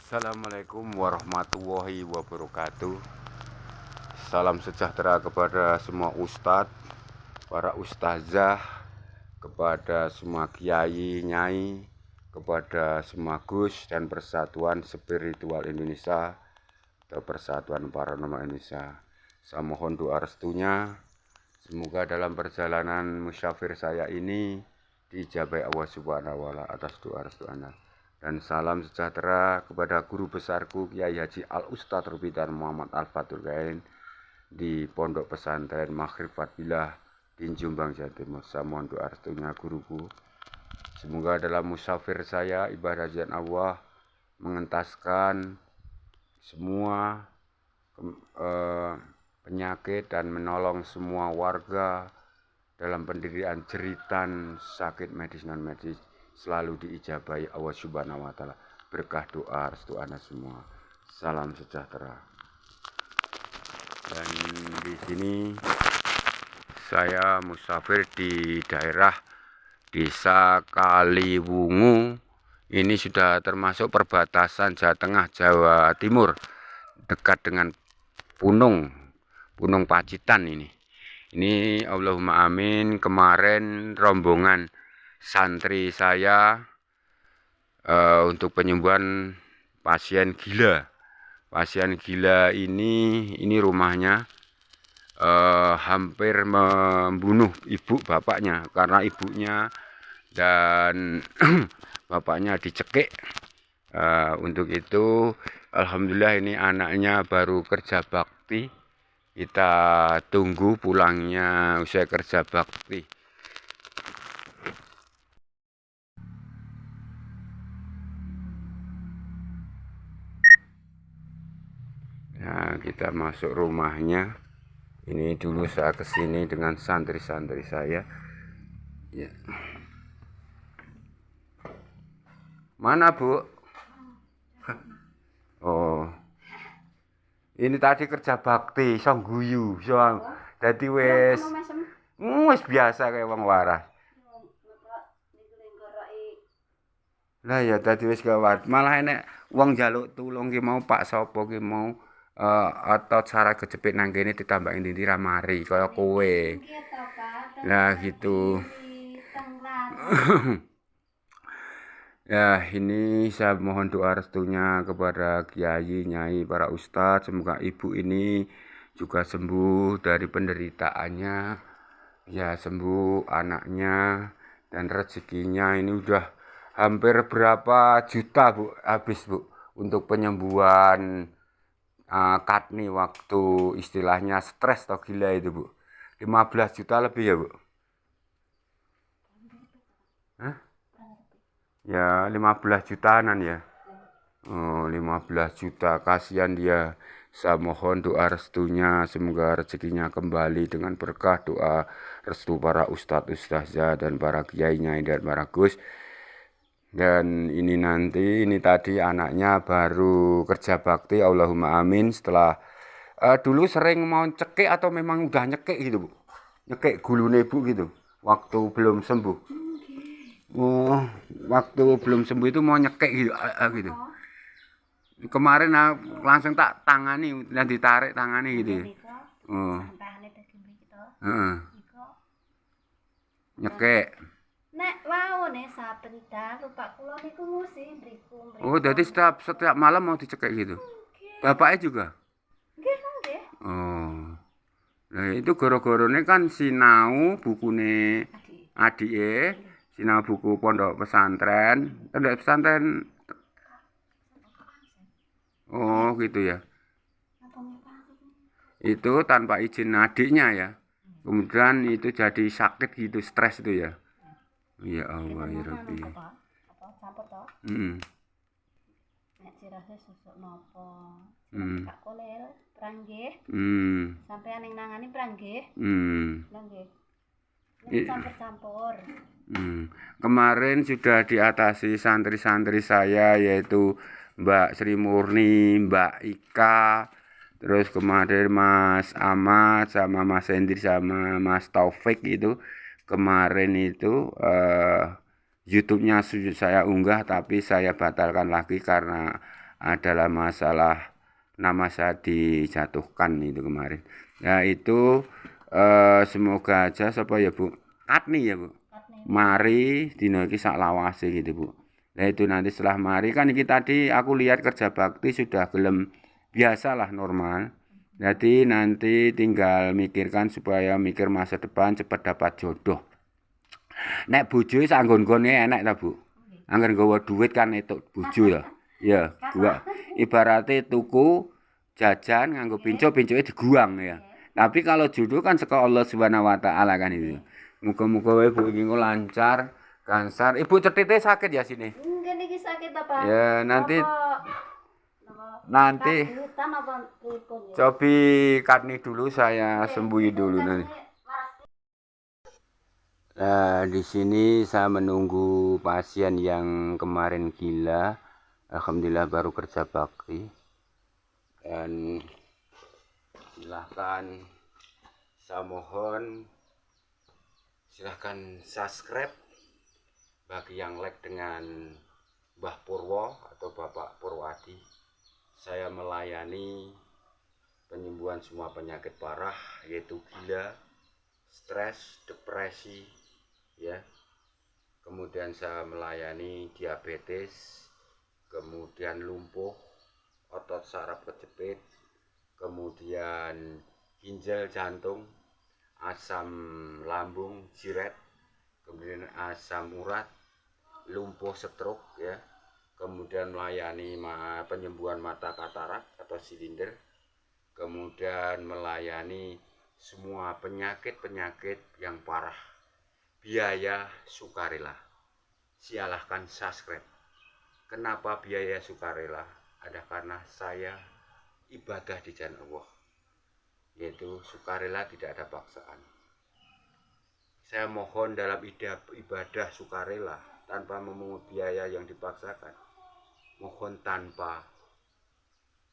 Assalamualaikum warahmatullahi wabarakatuh. Salam sejahtera kepada semua ustadz, para ustazah, kepada semua kiai, nyai, kepada semua gus dan Persatuan Spiritual Indonesia atau Persatuan Paranormal Indonesia. Saya mohon doa restunya, semoga dalam perjalanan musyafir saya ini dijabai Allah Subhanahu wa Ta'ala atas doa restu Anda. Dan salam sejahtera kepada guru besarku Kiai Haji Al Ustadz Rubidan Muhammad Al Fatul Kain di Pondok Pesantren Maghrifat Billah di Jombang, Jawa Timur. Saya mohon doa restunya guruku. Semoga dalam musafir saya ibadah jalan Allah mengentaskan semua penyakit dan menolong semua warga dalam pendirian jeritan sakit medis non medis selalu diijabahi Allah Subhanahu wa Ta'ala. Berkah doa restu Anda semua. Salam sejahtera. Dan di sini saya musafir di daerah Desa Kaliwungu. Ini sudah termasuk perbatasan Jawa Tengah, Jawa Timur, dekat dengan Punung Pacitan ini. Ini Allahumma amin, kemarin rombongan santri saya untuk penyembuhan pasien gila. Pasien gila ini rumahnya hampir membunuh ibu bapaknya karena ibunya dan bapaknya dicekik. Untuk itu alhamdulillah ini anaknya baru kerja bakti. Kita tunggu pulangnya usai kerja bakti. Nah, kita masuk rumahnya. Ini dulu saya kesini dengan santri-santri saya. Ya. Mana, Bu? Oh. Ini tadi kerja bakti, song guyu, song. Dadi wis biasa kayak wong waras. Lah ya dadi wis gawat. Malah enek wong njaluk tulung ki mau Pak sapa ki mau atau cara kejepit nang kene ditambahin ndi ra mari kaya kowe. Lah gitu. Ya, ini saya mohon doa restunya kepada kiai, nyai, para ustadz. Semoga ibu ini juga sembuh dari penderitaannya. Ya, sembuh anaknya dan rezekinya ini udah hampir berapa juta, Bu, habis, Bu, untuk penyembuhan Katni waktu istilahnya stres atau gila itu, Bu. 15 juta lebih ya, Bu? Hah? Ya 15 jutaan ya. Oh, 15 juta, kasihan dia. Saya mohon doa restunya, semoga rezekinya kembali dengan berkah doa restu para ustadz ustazah dan para kiainya dan para gus. Dan ini nanti, ini tadi anaknya baru kerja bakti, Allahumma amin. Setelah dulu sering mau cekik atau memang udah nyekik gitu, Bu? Nyekik gulune Bu gitu, waktu belum sembuh. Oh, waktu belum sembuh itu mau nyekek gitu, gitu. Kemarin langsung tak tangani dan ditarik tangani gitu. Oh. Heeh. Nyekek. Nek wau nek saben dalu Pak kula niku musim mriku. Oh, jadi setiap malam mau dicekek gitu. Bapaknya juga? Nggih, nggih. Oh. Nah, itu goro-gorone kan sinau bukune adike, sinau buku pondok pesantren. Pondok pesantren. Oh, gitu ya. Itu tanpa izin adiknya ya. Kemudian itu jadi sakit gitu, stres itu ya. Ya Allah ya Rabbi. Apa campur to? Heeh. Nek cirase susuk napa? Hmm. Kak Kolel, pranggih. Sampeyan ning nangani pranggih. Lha nggih. Nek campur-campur. Kemarin sudah diatasi santri-santri saya yaitu Mbak Sri Murni, Mbak Ika, terus kemarin Mas Ahmad sama Mas Hendri sama Mas Taufik itu kemarin itu YouTube-nya saya unggah tapi saya batalkan lagi karena adalah masalah nama saya dijatuhkan itu kemarin. Nah itu semoga aja sapa ya Bu, Katni ya Bu, mari dino iki sak lawase gitu Bu. Nah itu nanti setelah mari kan iki tadi aku lihat kerja bakti sudah gelem biasalah normal. Jadi nanti tinggal mikirkan supaya mikir masa depan cepat dapat jodoh. Nek bojo sak nggon-nggone enak ta Bu. Angger nggawa duit kan itu bojo ya. Ya, gua ibaratnya tuku jajan nganggo pincuke diguang ya. Tapi kalau jodoh kan saka Allah Subhanahu wa taala kan itu. Muga-muga wae Bu iki lancar, gansar. Ibu cetite sakit ya sini? Enggak niki sakit apa? Ya, nanti cobi Katni dulu saya sembuhi dulu nanti. Nah, di sini saya menunggu pasien yang kemarin gila. Alhamdulillah baru kerja bakti. Dan silahkan saya mohon silahkan subscribe bagi yang like dengan Mbah Purwo atau Bapak Purwadi. Saya melayani penyembuhan semua penyakit parah yaitu gila, stres, depresi, ya. Kemudian saya melayani diabetes, kemudian lumpuh, otot saraf kejepit, kemudian ginjal, jantung, asam lambung, jiret, kemudian asam urat, lumpuh, stroke, ya. Kemudian melayani penyembuhan mata katarak atau silinder, kemudian melayani semua penyakit-penyakit yang parah. Biaya sukarela. Silahkan subscribe. Kenapa biaya sukarela? Ada karena saya ibadah di jalan Allah, yaitu sukarela, tidak ada paksaan. Saya mohon dalam ibadah sukarela tanpa memungut biaya yang dipaksakan, mohon tanpa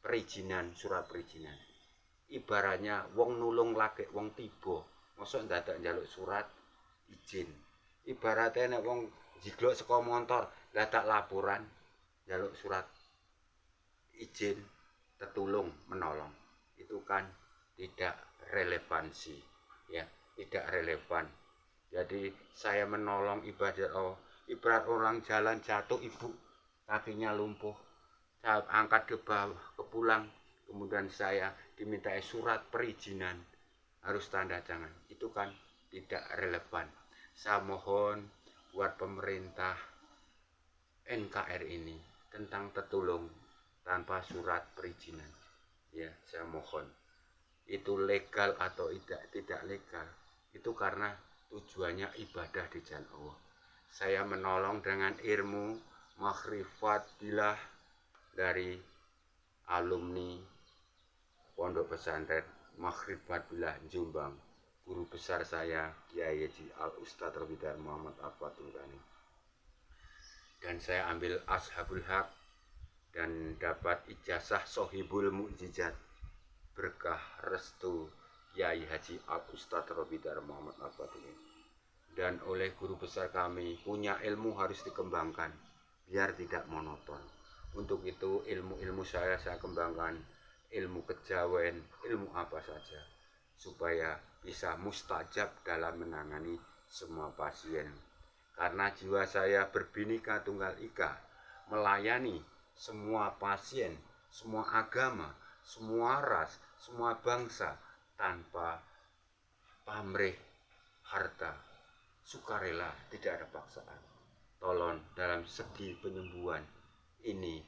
perizinan, surat perizinan. Ibaratnya wong nulung lagi wong tiba, mosok ndadak njaluk surat izin. Ibaratnya nek wong jiglok saka montor ndadak laporan njaluk surat izin tetulung menolong, itu kan tidak relevansi, ya, tidak relevan. Jadi saya menolong ibadah Allah. Ibarat orang jalan jatuh, ibu kakinya lumpuh, saya angkat ke bawah, ke pulang, kemudian saya dimintai surat perizinan, harus tanda tangan, itu kan tidak relevan. Saya mohon buat pemerintah NKR ini tentang tetulung tanpa surat perizinan, ya, saya mohon. Itu legal atau tidak legal, itu karena tujuannya ibadah di jalan Allah. Saya menolong dengan ilmu makrifat billah dari alumni Pondok Pesantren Makrifat Billah Jombang. Guru besar saya Kiai Haji Al Ustadz Robidar Muhammad Al-Fatul Ghani. Dan saya ambil Ashabul Haq dan dapat ijazah Sohibul Mukjizat berkah restu Kiai Haji Al Ustadz Robidar Muhammad Al-Fatul Ghani. Dan oleh guru besar kami, punya ilmu harus dikembangkan biar tidak monoton. Untuk itu ilmu-ilmu saya kembangkan, ilmu kejawen, ilmu apa saja, supaya bisa mustajab dalam menangani semua pasien. Karena jiwa saya berbhinneka tunggal ika, melayani semua pasien, semua agama, semua ras, semua bangsa, tanpa pamrih harta. Sukarela, tidak ada paksaan. Tolong dalam segi penyembuhan ini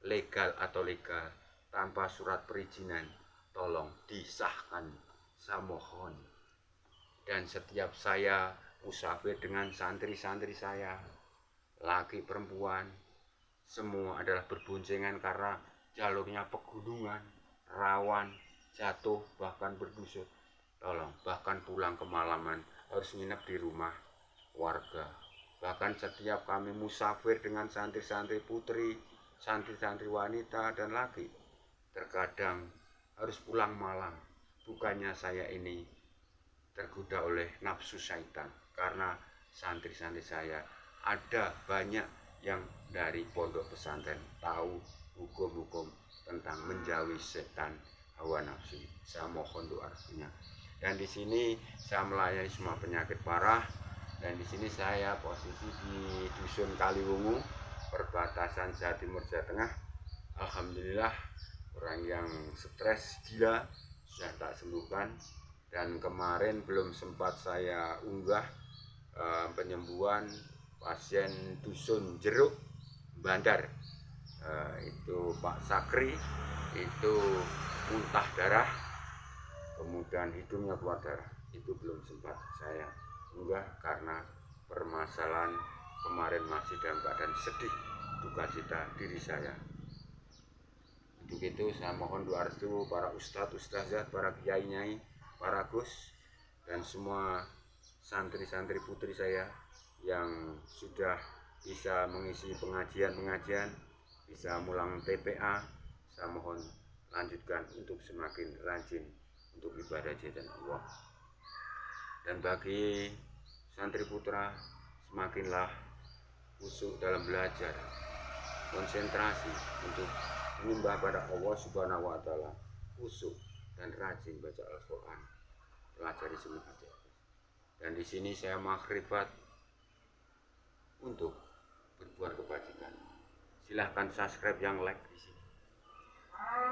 legal atau legal, tanpa surat perizinan, tolong disahkan, saya mohon. Dan setiap saya musafir dengan santri-santri saya, laki perempuan, semua adalah berboncengan karena jalurnya pegunungan, rawan, jatuh, bahkan berdusut. Tolong, bahkan pulang kemalaman harus nginep di rumah warga. Bahkan setiap kami musafir dengan santri-santri putri, santri-santri wanita dan laki, terkadang harus pulang malam. Bukannya saya ini tergoda oleh nafsu syaitan, karena santri-santri saya ada banyak yang dari pondok pesantren tahu hukum-hukum tentang menjauhi setan hawa nafsu. Saya mohon doa restunya. Dan di sini saya melayani semua penyakit parah. Dan di sini saya posisi di dusun Kaliwungu, perbatasan Jawa Timur Jawa Tengah. Alhamdulillah orang yang stres gila sudah tak sembuhkan. Dan kemarin belum sempat saya unggah penyembuhan pasien dusun Jeruk Bandar. Itu Pak Sakri itu muntah darah, kemudian hidungnya keluar darah. Itu belum sempat saya unggah karena permasalahan kemarin masih dalam keadaan sedih, duka cita diri saya. Untuk itu saya mohon doa restu para ustadz, ustazah, para kiai-nyai, para gus, dan semua santri-santri putri saya yang sudah bisa mengisi pengajian-pengajian, bisa mulang TPA. Saya mohon lanjutkan untuk semakin rajin untuk ibadah jalan Allah. Dan bagi santri putra, semakinlah khusyuk dalam belajar, konsentrasi untuk menyembah pada Allah Subhanahu wa Ta'ala, khusyuk dan rajin baca Al-Quran, pelajari semua hadis. Dan di sini saya makrifat untuk berbuat kebajikan. Silahkan subscribe yang like di sini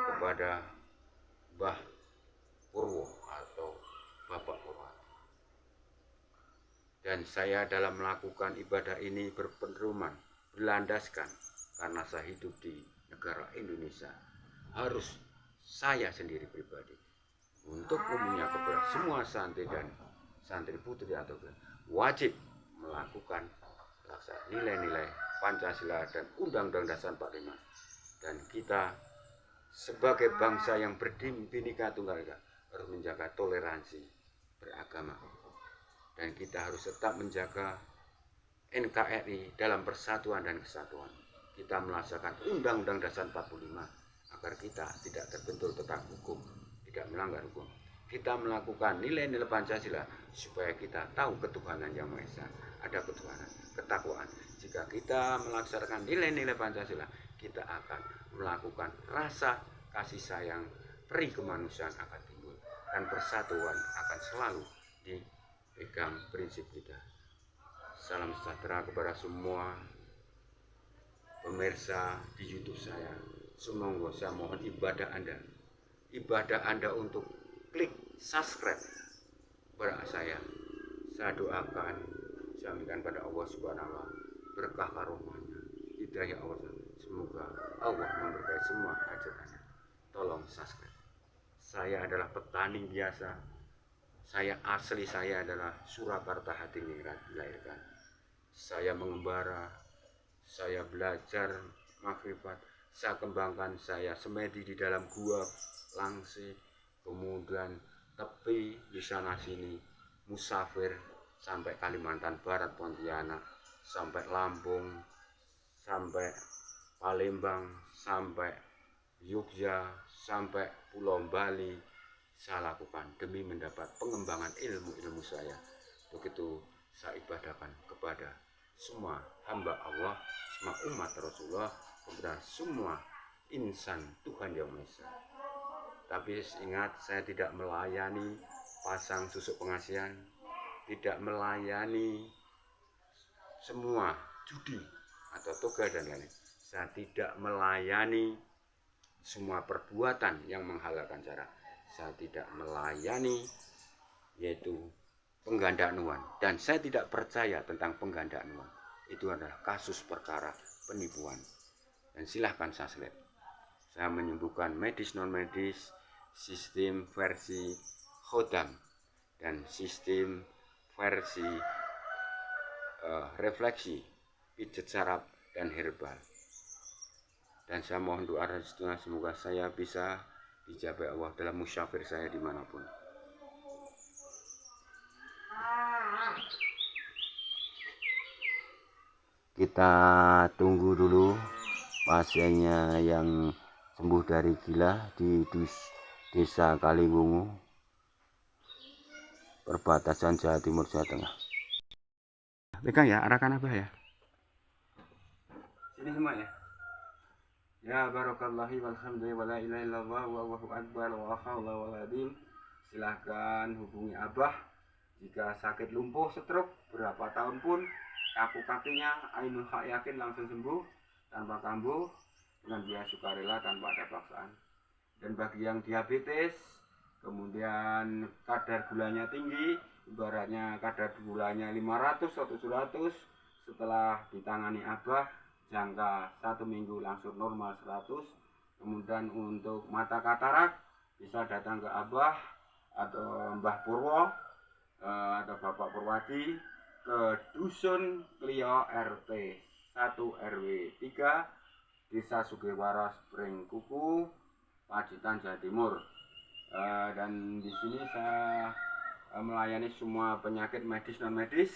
kepada Mbah Purwo atau Bapak Purwo. Dan saya dalam melakukan ibadah ini berpedoman, berlandaskan karena saya hidup di negara Indonesia. Harus saya sendiri pribadi untuk umumnya kepada semua santri dan santri putri atau wajib melakukan nilai-nilai Pancasila dan Undang-Undang Dasar 45. Dan kita sebagai bangsa yang Bhinneka Tunggal Ika harus menjaga toleransi beragama. Dan kita harus tetap menjaga NKRI dalam persatuan dan kesatuan. Kita melaksanakan Undang-Undang Dasar 45 agar kita tidak terbentur tentang hukum, tidak melanggar hukum. Kita melakukan nilai-nilai Pancasila supaya kita tahu ketuhanan yang Maha Esa, ada ketuhanan, ketakwaan. Jika kita melaksanakan nilai-nilai Pancasila, kita akan melakukan rasa kasih sayang, peri kemanusiaan akan timbul, dan persatuan akan selalu dipegang prinsip kita. Salam sejahtera kepada semua pemirsa di YouTube saya. Semoga saya mohon ibadah Anda untuk klik subscribe kepada saya. Saya doakan, saya minta pada Allah Subhanahu wa Ta'ala berkah karomahnya, hidayah Allah. Semoga Allah memberkahi semua ajarannya. Tolong subscribe. Saya adalah petani biasa. Saya adalah Surakarta Hadiningrat dilahirkan. Saya mengembara, saya belajar makrifat, saya kembangkan, saya semedi di dalam gua Langse, kemudian tepi di sana sini, musafir sampai Kalimantan Barat, Pontianak, sampai Lampung, sampai Palembang, sampai Yogyakarta, sampai Pulau Bali. Saya lakukan demi mendapat pengembangan ilmu-ilmu saya. Begitu saya ibadahkan kepada semua hamba Allah, semua umat Rasulullah, kepada semua insan Tuhan Yang Maha Esa. Tapi ingat, saya tidak melayani pasang susuk pengasihan, tidak melayani semua judi atau toga dan lain-lain. Saya tidak melayani semua perbuatan yang menghalalkan cara. Saya tidak melayani yaitu penggandaan uang, dan saya tidak percaya tentang penggandaan uang. Itu adalah kasus perkara penipuan. Dan silahkan saya saya menyembuhkan medis non medis, sistem versi khodam dan sistem versi refleksi, pijat saraf dan herbal. Dan saya mohon doa restunya, semoga saya bisa dijabai Allah dalam musyafir saya dimanapun. Kita tunggu dulu pasiennya yang sembuh dari gila di desa Kaliwungu, perbatasan Jawa Timur Jawa Tengah. Pegang ya, arahkan apa ya? Sini semua ya. Ya barakallahu walhamdulillah wala ilaha illallah wallahu akbar wa haula wala quwwata. Silahkan hubungi Abah jika sakit lumpuh stroke berapa tahun pun, kaku kakinya ainul hak yakin langsung sembuh tanpa kambuh dengan biaya sukarela tanpa ada paksaan. Dan bagi yang diabetes, kemudian kadar gulanya tinggi, ibaratnya kadar gulanya 500 atau 700, setelah ditangani Abah jangka 1 minggu langsung normal 100. Kemudian untuk mata katarak bisa datang ke Abah atau Mbah Purwo atau Bapak Purwadi ke Dusun Klio RT 1 RW 3 Desa Sugiwaras Pringkuku, Pacitan, Jawa Timur. Dan di sini saya melayani semua penyakit medis non medis,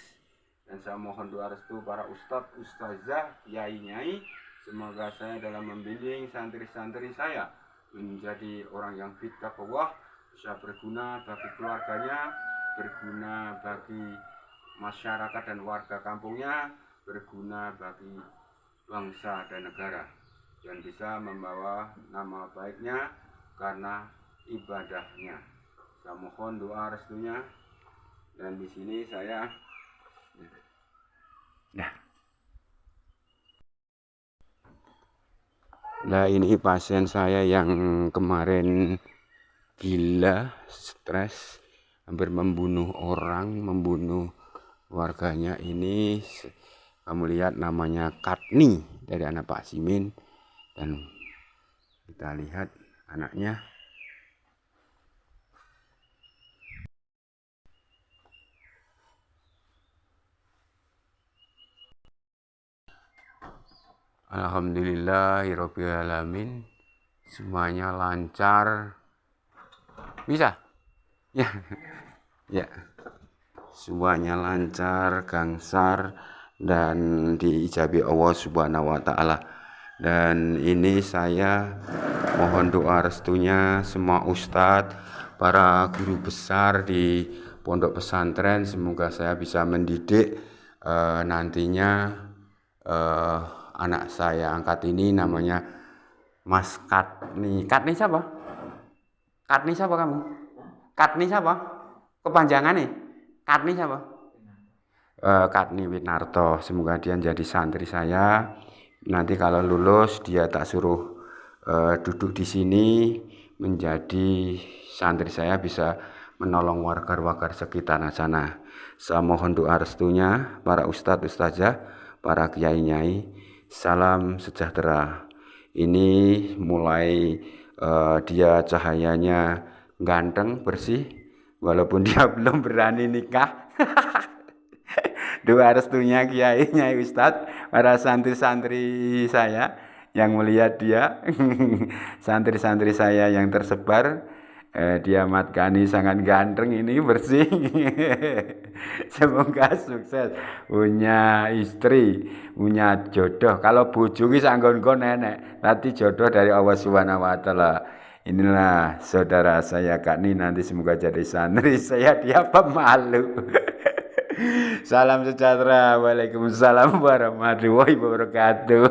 dan saya mohon doa restu para ustadz, ustazah, kiai, nyai. Semoga saya dalam membimbing santri-santri saya menjadi orang yang fit taqwa, bisa berguna bagi keluarganya, berguna bagi masyarakat dan warga kampungnya, berguna bagi bangsa dan negara, dan bisa membawa nama baiknya karena ibadahnya. Saya mohon doa restunya. Dan di sini saya Nah, ini pasien saya yang kemarin gila, stres, hampir membunuh orang, membunuh warganya. Ini kamu lihat namanya Katni, dari anak Pak Simin. Dan kita lihat anaknya. Alhamdulillahirabbil alamin, semuanya lancar. Bisa? Ya. Ya. Semuanya lancar, gangsar, dan diijabi Allah Subhanahu wa taala. Dan ini saya mohon doa restunya semua ustadz, para guru besar di pondok pesantren, semoga saya bisa mendidik nantinya anak saya angkat ini, namanya Mas Katni. Katni siapa? Katni siapa kamu? Katni siapa? Kepanjangan nih? Katni siapa? Katni Winarto. Semoga dia jadi santri saya. Nanti kalau lulus dia tak suruh duduk di sini menjadi santri saya, bisa menolong warga-warga sekitar sana. Saya mohon doa restunya para ustadz, ustazah, para kiai-nyai. Salam sejahtera. Ini mulai dia cahayanya ganteng, bersih, walaupun dia belum berani nikah. Doa restunya kiai, nyai, ustadz, para santri-santri saya yang melihat dia, santri-santri saya yang tersebar, dia Mat Kani sangat ganteng ini, bersih. Semoga sukses, punya istri, punya jodoh. Kalau bojo ki sanggon-nggon nenek, nanti jodoh dari Allah Subhanahu wa taala. Inilah saudara saya Kani, nanti semoga jadi santri saya, dia pemalu. Salam sejahtera. Waalaikumsalam warahmatullahi wabarakatuh.